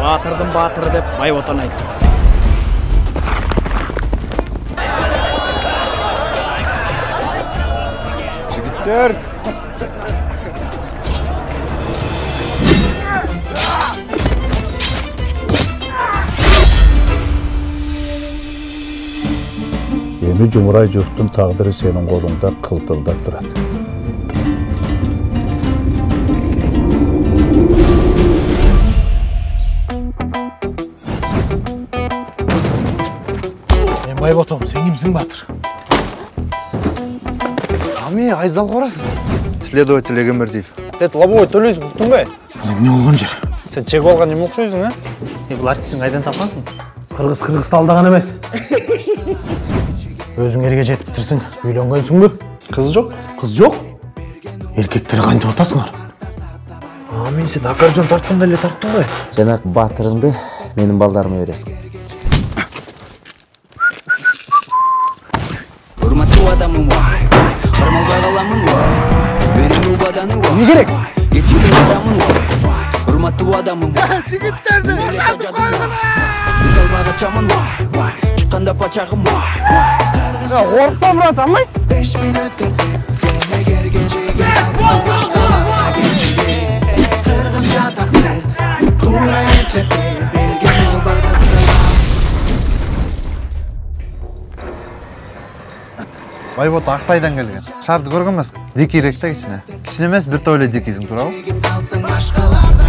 Батырдың батыры деп Байботан айтты. Жігіттер! Emi Cumhuray жұрттың тағдыры сенің қолыңда қылтылдап тұрады. Мен Байботам, сен кімсің батыр? Ами, Айзал қорасың? Следователь Егембердиев. Тет лобовой төлейсің, құрттың бай? Бұл не олған жер? Сен чек алған неме оқшойсың, а? Бұл артистің қайдан тапқансың? Қырғыз алдаған емес. Өзің ерге жетіп тұрсың, үйленгенсің бе? Қыз жоқ? Қыз жоқ? Еркектер қайынтып атасыңар? Мен сен аккордеон тарттыңда еле тарттың ғой. Жанақ батырыңды менің балдарыма бересің. Не керек? Жігіттерді жатып қойғына! Шыққанда пачағым Орықта брат, амай? 5 минут сені керген жеген алсын башқаларға кешіге қырғыз жатақты тура есепте берген ол бағытты. Байбот Ақсайдан келген. Шарды көрген емес. Дикий ректі кішіне. Кішіне емес, бір тойлы дикийсің туралы. Алсын башқаларға